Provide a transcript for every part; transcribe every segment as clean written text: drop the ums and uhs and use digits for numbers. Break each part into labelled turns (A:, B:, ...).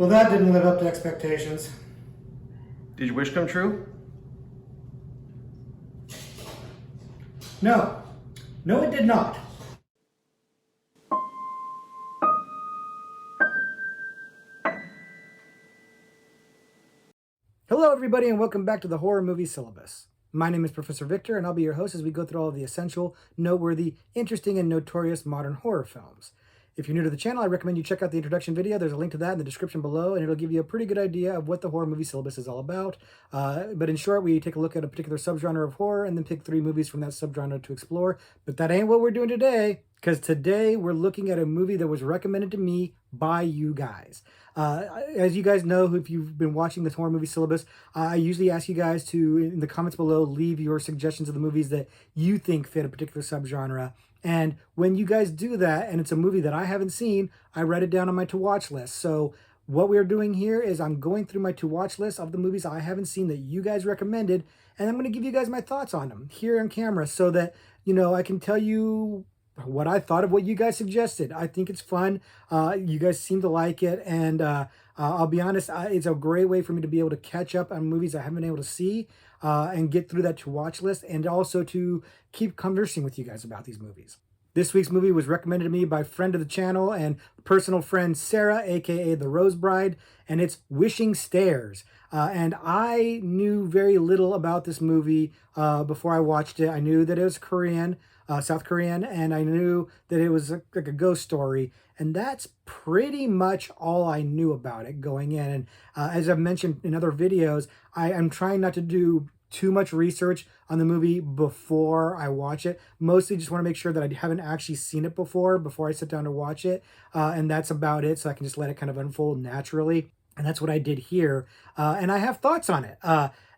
A: Well, that didn't live up to expectations.
B: Did your wish come true?
A: No. No, it did not. Hello, everybody, and welcome back to the Horror Movie Syllabus. My name is Professor Victor, and I'll be your host as we go through all of the essential, noteworthy, interesting, and notorious modern horror films. If you're new to the channel, I recommend you check out the introduction video. There's a link to that in the description below, and it'll give you a pretty good idea of what the Horror Movie Syllabus is all about. But in short, we take a look at a particular subgenre of horror and then pick 3 movies from that subgenre to explore. But that ain't what we're doing today, because today we're looking at a movie that was recommended to me by you guys. As you guys know, if you've been watching this Horror Movie Syllabus, I usually ask you guys to, in the comments below, leave your suggestions of the movies that you think fit a particular subgenre. And when you guys do that, and it's a movie that I haven't seen, I write it down on my to-watch list. So what we're doing here is I'm going through my to-watch list of the movies I haven't seen that you guys recommended, and I'm going to give you guys my thoughts on them here on camera so that, you know, I can tell you what I thought of what you guys suggested. I think it's fun. You guys seem to like it, and I'll be honest, it's a great way for me to be able to catch up on movies I haven't been able to see and get through that to-watch list, and also to keep conversing with you guys about these movies. This week's movie was recommended to me by friend of the channel and personal friend Sarah, aka the Rose Bride, and it's Wishing Stairs. And I knew very little about this movie before I watched it. I knew that it was Korean, South Korean, and I knew that it was like a ghost story, and that's pretty much all I knew about it going in. And as I've mentioned in other videos, I'm trying not to do too much research on the movie before I watch it. Mostly just want to make sure that I haven't actually seen it before I sit down to watch it, and that's about it, so I can just let it kind of unfold naturally. And that's what I did here, and I have thoughts on it.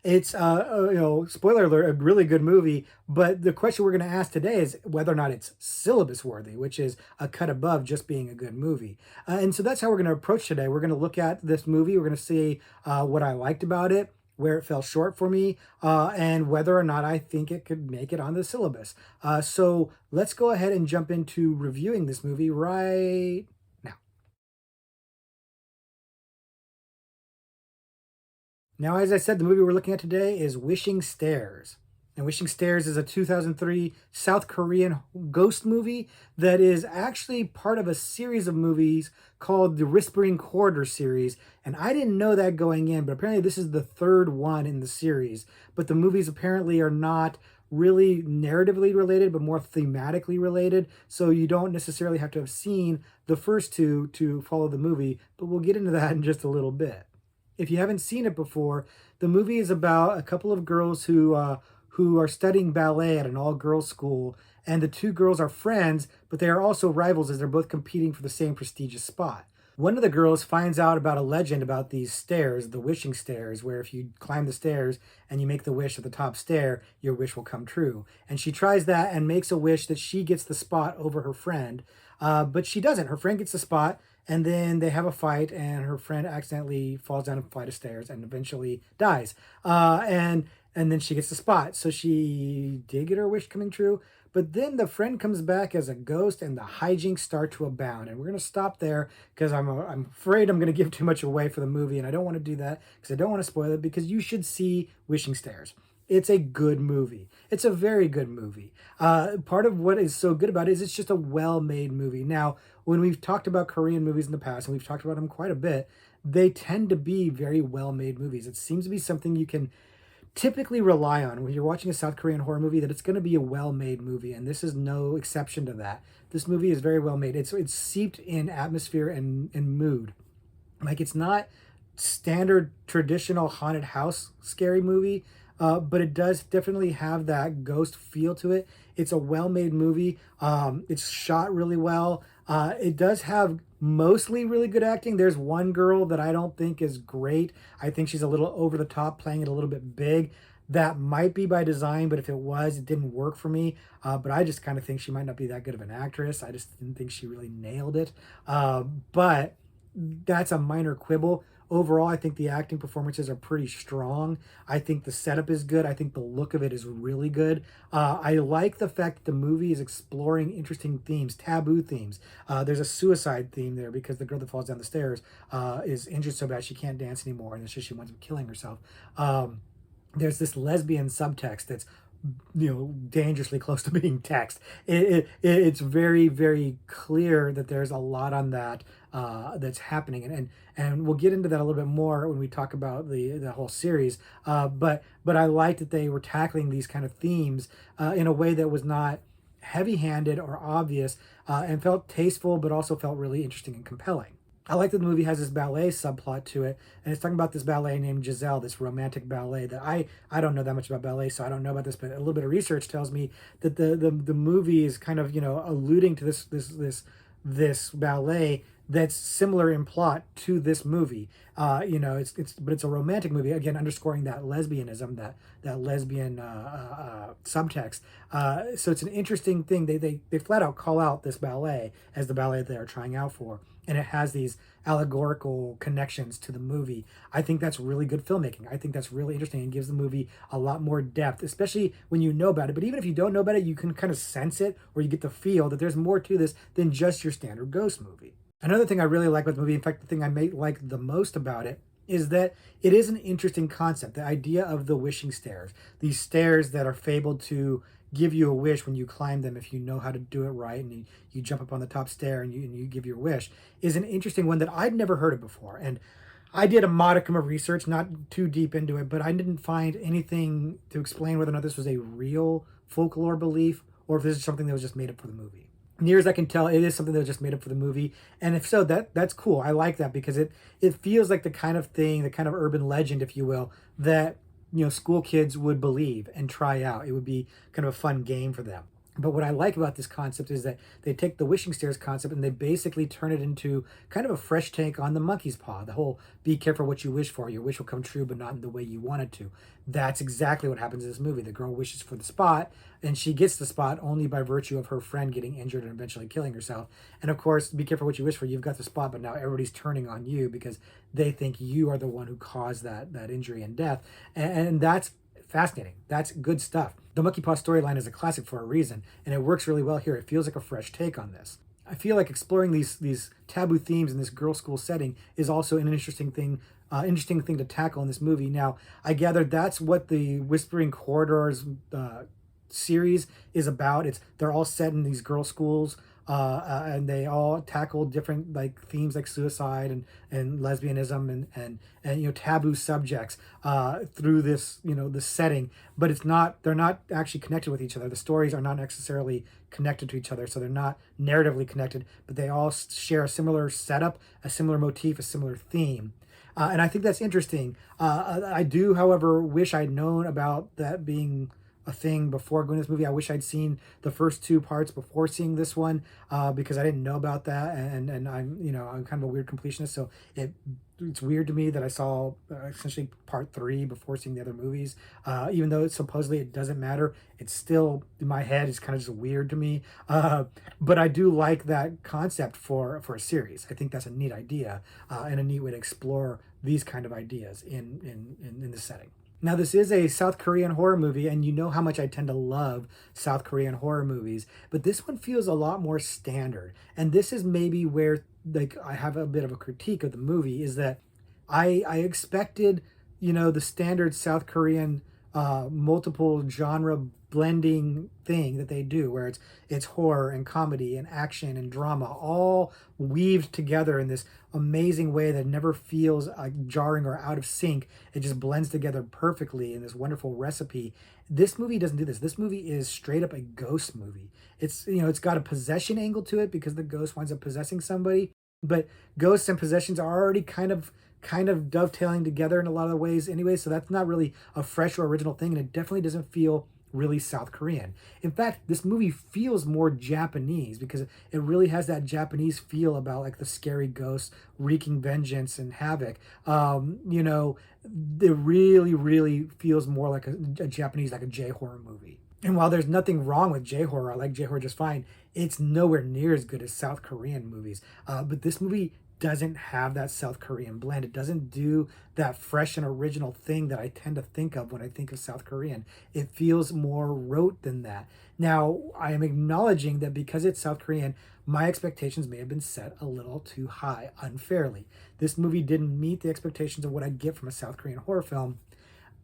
A: It's, you know, spoiler alert, a really good movie, but the question we're going to ask today is whether or not it's syllabus worthy, which is a cut above just being a good movie. And so that's how we're going to approach today. We're going to look at this movie. We're going to see what I liked about it, where it fell short for me, and whether or not I think it could make it on the syllabus. So let's go ahead and jump into reviewing this movie right now. Now, as I said, the movie we're looking at today is Wishing Stairs. And Wishing Stairs is a 2003 South Korean ghost movie that is actually part of a series of movies called the Whispering Corridor series. And I didn't know that going in, but apparently this is the 3rd one in the series. But the movies apparently are not really narratively related, but more thematically related. So you don't necessarily have to have seen the first 2 to follow the movie, but we'll get into that in just a little bit. If you haven't seen it before, the movie is about a couple of girls who are studying ballet at an all-girls school, and the 2 girls are friends, but they are also rivals as they're both competing for the same prestigious spot. One of the girls finds out about a legend about these stairs, the wishing stairs, where if you climb the stairs and you make the wish at the top stair, your wish will come true. And she tries that and makes a wish that she gets the spot over her friend, but she doesn't. Her friend gets the spot, and then they have a fight, and her friend accidentally falls down a flight of stairs and eventually dies. And then she gets the spot. So she did get her wish coming true. But then the friend comes back as a ghost, and the hijinks start to abound. And we're going to stop there because I'm afraid I'm going to give too much away for the movie, and I don't want to do that because I don't want to spoil it, because you should see Wishing Stairs. It's a good movie. It's a very good movie. Part of what is so good about it is it's just a well-made movie. Now, when we've talked about Korean movies in the past, and we've talked about them quite a bit, they tend to be very well-made movies. It seems to be something you can typically rely on when you're watching a South Korean horror movie, that it's going to be a well-made movie, and this is no exception to that. This movie is very well made. It's seeped in atmosphere and mood. Like, it's not standard traditional haunted house scary movie, but it does definitely have that ghost feel to it. It's a well-made movie. It's shot really well. It does have mostly really good acting. There's one girl that I don't think is great. I think she's a little over the top, playing it a little bit big. That might be by design, but if it was, it didn't work for me. But I just kind of think she might not be that good of an actress. I just didn't think she really nailed it. But that's a minor quibble. overall, I think the acting performances are pretty strong. I think the setup is good. I think the look of it is really good. I like the fact that the movie is exploring interesting themes, taboo themes. There's a suicide theme there because the girl that falls down the stairs is injured so bad she can't dance anymore, and it's just she winds up killing herself. There's this lesbian subtext that's dangerously close to being text. It's very, very clear that there's a lot on that that's happening, and we'll get into that a little bit more when we talk about the whole series. But I liked that they were tackling these kind of themes in a way that was not heavy-handed or obvious, and felt tasteful, but also felt really interesting and compelling. I like that the movie has this ballet subplot to it, and it's talking about this ballet named Giselle, this romantic ballet that I don't know that much about ballet, so I don't know about this, but a little bit of research tells me that the movie is kind of alluding to this ballet that's similar in plot to this movie. It's a romantic movie, again underscoring that lesbianism, that lesbian subtext. So it's an interesting thing. They flat out call out this ballet as the ballet they are trying out for, and it has these allegorical connections to the movie. I think that's really good filmmaking. I think that's really interesting and gives the movie a lot more depth, especially when you know about it. But even if you don't know about it, you can kind of sense it, or you get the feel that there's more to this than just your standard ghost movie. Another thing I really like about the movie, in fact, the thing I may like the most about it, is that it is an interesting concept. The idea of the wishing stairs, these stairs that are fabled to give you a wish when you climb them if you know how to do it right, and you jump up on the top stair and you give your wish, is an interesting one that I'd never heard of before. And I did a modicum of research, not too deep into it, but I didn't find anything to explain whether or not this was a real folklore belief or if this is something that was just made up for the movie. Near as I can tell, it is something that was just made up for the movie, and if so, that's cool. I like that because it feels like the kind of thing, the kind of urban legend, if you will, that school kids would believe and try out. It would be kind of a fun game for them. But what I like about this concept is that they take the wishing stairs concept and they basically turn it into kind of a fresh take on the monkey's paw. The whole be careful what you wish for. Your wish will come true, but not in the way you want it to. That's exactly what happens in this movie. The girl wishes for the spot, and she gets the spot only by virtue of her friend getting injured and eventually killing herself. And of course, be careful what you wish for. You've got the spot, but now everybody's turning on you because they think you are the one who caused that injury and death. And that's fascinating. That's good stuff. The monkey paw storyline is a classic for a reason, and it works really well here. It feels like a fresh take on this. I feel like exploring these taboo themes in this girls' school setting is also an interesting thing to tackle in this movie. Now, I gather that's what the Whispering Corridors series is about. They're all set in these girls' schools, and they all tackle different themes like suicide and lesbianism and taboo subjects through this this setting. But they're not actually connected with each other. The stories are not necessarily connected to each other, so they're not narratively connected. But they all share a similar setup, a similar motif, a similar theme. And I think that's interesting. I do, however, wish I'd known about that being a thing before going to this movie. I wish I'd seen the first two parts before seeing this one, because I didn't know about that, and I'm kind of a weird completionist, so it's weird to me that I saw essentially part 3 before seeing the other movies. Even though supposedly it doesn't matter, it's still in my head. It's kind of just weird to me. But I do like that concept for a series. I think that's a neat idea, and a neat way to explore these kind of ideas in this setting. Now, this is a South Korean horror movie, and you know how much I tend to love South Korean horror movies, but this one feels a lot more standard. And this is maybe where I have a bit of a critique of the movie, is that I expected, the standard South Korean multiple genre blending thing that they do, where it's horror and comedy and action and drama all weaved together in this amazing way that never feels jarring or out of sync. It just blends together perfectly in this wonderful recipe. This movie doesn't do this. This movie is straight up a ghost movie. It's it's got a possession angle to it because the ghost winds up possessing somebody, but ghosts and possessions are already kind of dovetailing together in a lot of ways anyway, so that's not really a fresh or original thing, and it definitely doesn't feel really South Korean. In fact, this movie feels more Japanese because it really has that Japanese feel about the scary ghosts wreaking vengeance and havoc. It really, really feels more like a Japanese, like a J-horror movie. And while there's nothing wrong with J-horror, I like J-horror just fine, it's nowhere near as good as South Korean movies. But this movie doesn't have that South Korean blend. It doesn't do that fresh and original thing that I tend to think of when I think of South Korean. It feels more rote than that. Now, I am acknowledging that because it's South Korean, my expectations may have been set a little too high unfairly. This movie didn't meet the expectations of what I'd get from a South Korean horror film,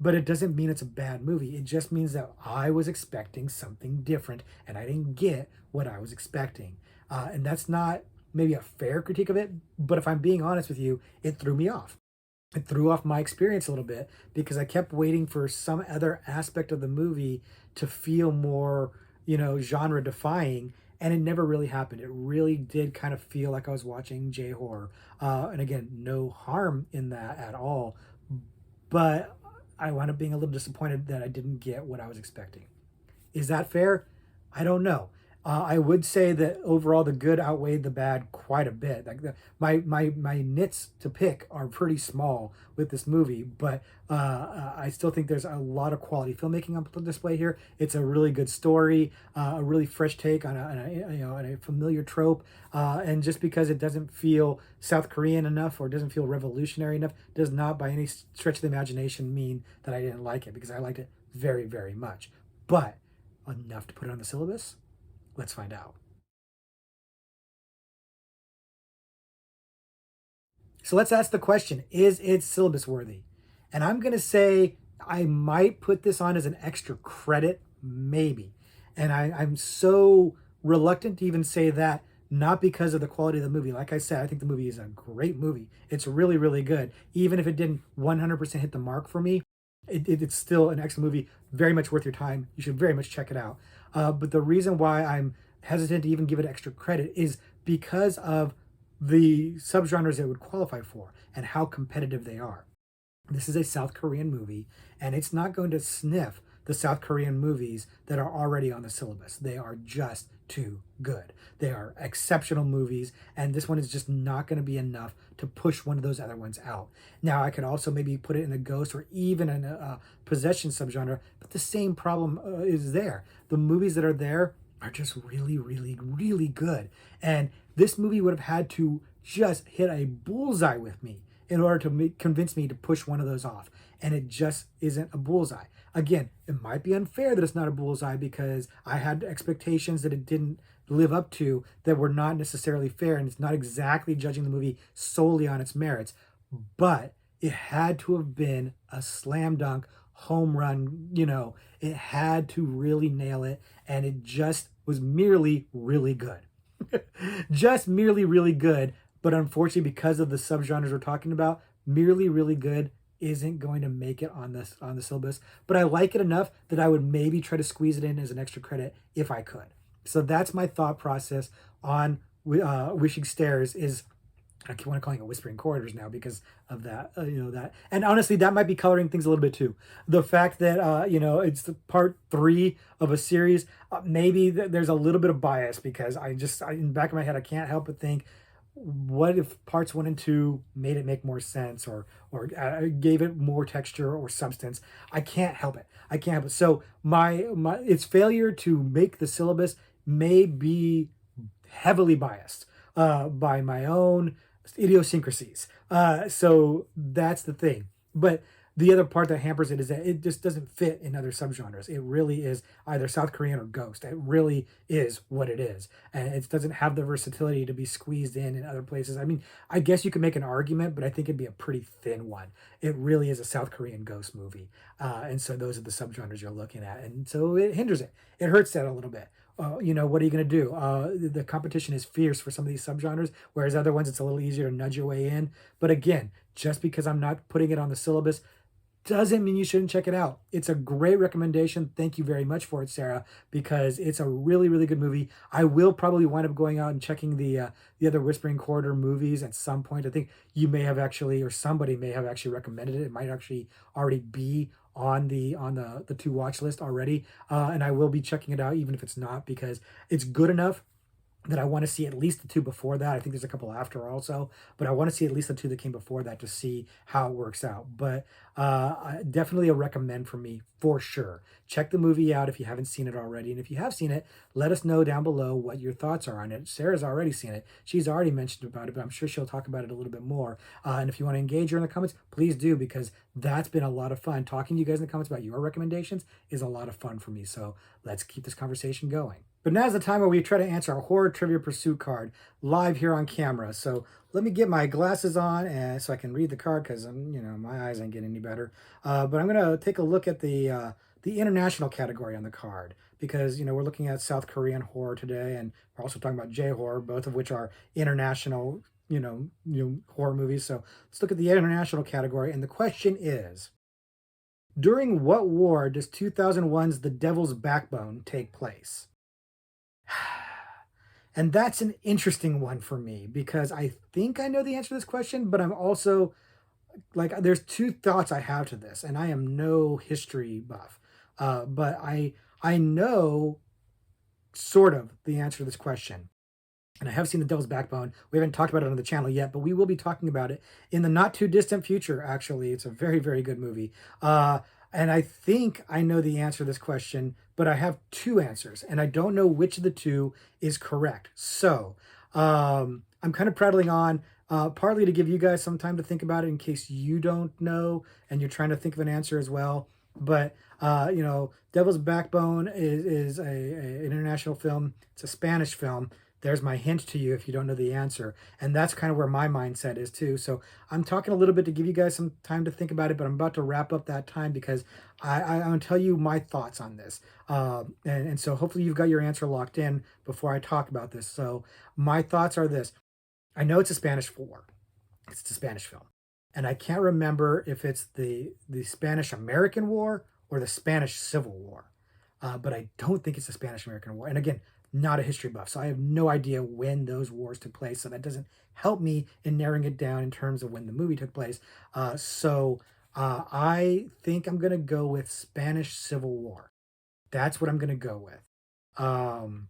A: but it doesn't mean it's a bad movie. It just means that I was expecting something different and I didn't get what I was expecting. And that's not maybe a fair critique of it, but if I'm being honest with you, it threw me off. It threw off my experience a little bit because I kept waiting for some other aspect of the movie to feel more, genre defying. And it never really happened. It really did kind of feel like I was watching J horror. And again, no harm in that at all. But I wound up being a little disappointed that I didn't get what I was expecting. Is that fair? I don't know. I would say that overall the good outweighed the bad quite a bit. Like my nits to pick are pretty small with this movie, but I still think there's a lot of quality filmmaking on display here. It's a really good story, a really fresh take on a familiar trope, and just because it doesn't feel South Korean enough or doesn't feel revolutionary enough, does not by any stretch of the imagination mean that I didn't like it, because I liked it very, very much. But enough to put it on the syllabus? Let's find out. So let's ask the question, is it syllabus worthy? And I'm going to say I might put this on as an extra credit, maybe. And I'm so reluctant to even say that, not because of the quality of the movie. Like I said, I think the movie is a great movie. It's really, really good. Even if it didn't 100% hit the mark for me, it's still an excellent movie, very much worth your time. You should very much check it out. But the reason why I'm hesitant to even give it extra credit is because of the subgenres it would qualify for and how competitive they are. This is a South Korean movie, and it's not going to sniff the South Korean movies that are already on the syllabus. They are just too good. They are exceptional movies, and this one is just not going to be enough to push one of those other ones out. Now, I could also maybe put it in the ghost or even in a possession subgenre, but the same problem is there. The movies that are there are just really, really, really good. And this movie would have had to just hit a bullseye with me in order to convince me to push one of those off. And it just isn't a bullseye. Again, it might be unfair that it's not a bullseye because I had expectations that it didn't live up to that were not necessarily fair. And it's not exactly judging the movie solely on its merits. But it had to have been a slam dunk home run. It had to really nail it. And it just was merely really good. Just merely really good. But unfortunately, because of the subgenres we're talking about, merely really good isn't going to make it on the syllabus. But I like it enough that I would maybe try to squeeze it in as an extra credit if I could. So that's my thought process on Wishing Stairs. Is I want to calling it Whispering Corridors now because of that, that. And honestly, that might be coloring things a little bit too. The fact that, it's the part 3 of a series, maybe there's a little bit of bias because in the back of my head, I can't help but think, what if parts 1 and 2 made it make more sense or gave it more texture or substance? I can't help it. I can't help it. So my its failure to make the syllabus may be heavily biased by my own idiosyncrasies. So that's the thing. But the other part that hampers it is that it just doesn't fit in other subgenres. It really is either South Korean or ghost. It really is what it is. And it doesn't have the versatility to be squeezed in other places. I mean, I guess you could make an argument, but I think it'd be a pretty thin one. It really is a South Korean ghost movie. And so those are the subgenres you're looking at. And so it hinders it. It hurts that a little bit. What are you going to do? The competition is fierce for some of these subgenres, whereas other ones it's a little easier to nudge your way in. But again, just because I'm not putting it on the syllabus doesn't mean you shouldn't check it out. It's a great recommendation. Thank you very much for it, Sarah, because it's a really, really good movie. I will probably wind up going out and checking the other Whispering Corridor movies at some point. I think you may have actually, or somebody may have actually recommended it. It might actually already be on the to watch list already, and I will be checking it out even if it's not, because it's good enough that I want to see at least the two before that. I think there's a couple after also, but I want to see at least the two that came before that to see how it works out. But definitely a recommend for me for sure. Check the movie out if you haven't seen it already. And if you have seen it, let us know down below what your thoughts are on it. Sarah's already seen it. She's already mentioned about it, but I'm sure she'll talk about it a little bit more. And if you want to engage her in the comments, please do, because that's been a lot of fun. Talking to you guys in the comments about your recommendations is a lot of fun for me. So let's keep this conversation going. But now's the time where we try to answer our horror trivia pursuit card live here on camera. So let me get my glasses on and so I can read the card, because my eyes ain't getting any better. But I'm gonna take a look at the international category on the card, because we're looking at South Korean horror today, and we're also talking about J-horror, both of which are international horror movies. So let's look at the international category, and the question is: during what war does 2001's The Devil's Backbone take place? And that's an interesting one for me, because I think I know the answer to this question, but I'm also there's two thoughts I have to this, and I am no history buff, but I know sort of the answer to this question. And I have seen The Devil's Backbone. We haven't talked about it on the channel yet, but we will be talking about it in the not too distant future, actually. It's a very, very good movie. And I think I know the answer to this question, but I have two answers, and I don't know which of the two is correct. So I'm kind of prattling on, partly to give you guys some time to think about it in case you don't know and you're trying to think of an answer as well. But Devil's Backbone is an international film. It's a Spanish film. There's my hint to you if you don't know the answer. And that's kind of where my mindset is too. So I'm talking a little bit to give you guys some time to think about it, but I'm about to wrap up that time because I'm going to tell you my thoughts on this. And so hopefully you've got your answer locked in before I talk about this. So my thoughts are this. I know it's a Spanish war. It's a Spanish film. And I can't remember if it's the Spanish-American War or the Spanish Civil War. But I don't think it's the Spanish-American War. And again, not a history buff, so I have no idea when those wars took place, so that doesn't help me in narrowing it down in terms of when the movie took place. So I think I'm going to go with Spanish Civil War. That's what I'm going to go with. And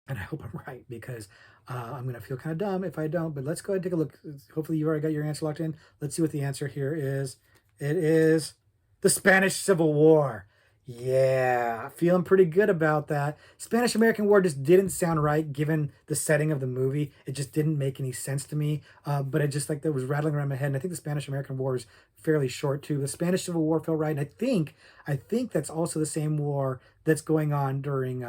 A: I hope I'm right, because I'm going to feel kind of dumb if I don't, but let's go ahead and take a look. Hopefully you already got your answer locked in. Let's see what the answer here is. It is the Spanish Civil War. Yeah, feeling pretty good about that. Spanish-American War just didn't sound right given the setting of the movie. It just didn't make any sense to me. But it just that was rattling around my head. And I think the Spanish-American War is fairly short too. The Spanish Civil War felt right, and I think that's also the same war that's going on during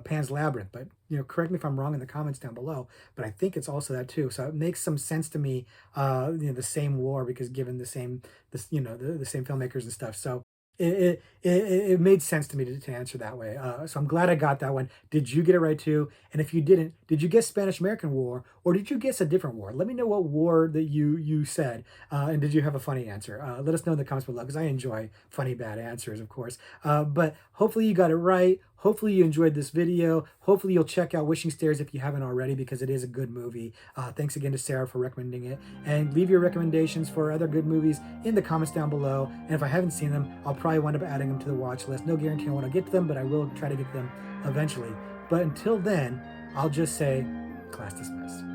A: Pan's Labyrinth. But correct me if I'm wrong in the comments down below. But I think it's also that too. So it makes some sense to me. The same war, because given the same the same filmmakers and stuff. So it made sense to me to answer that way. So I'm glad I got that one. Did you get it right too? And if you didn't, did you guess Spanish-American War, or did you guess a different war? Let me know what war that you said. And did you have a funny answer? Let us know in the comments below, because I enjoy funny bad answers, of course. But hopefully you got it right. Hopefully you enjoyed this video. Hopefully you'll check out Wishing Stairs if you haven't already, because it is a good movie. Thanks again to Sarah for recommending it. And leave your recommendations for other good movies in the comments down below. And if I haven't seen them, I'll probably wind up adding them to the watch list. No guarantee when I'll get to them, but I will try to get them eventually. But until then, I'll just say, class dismissed.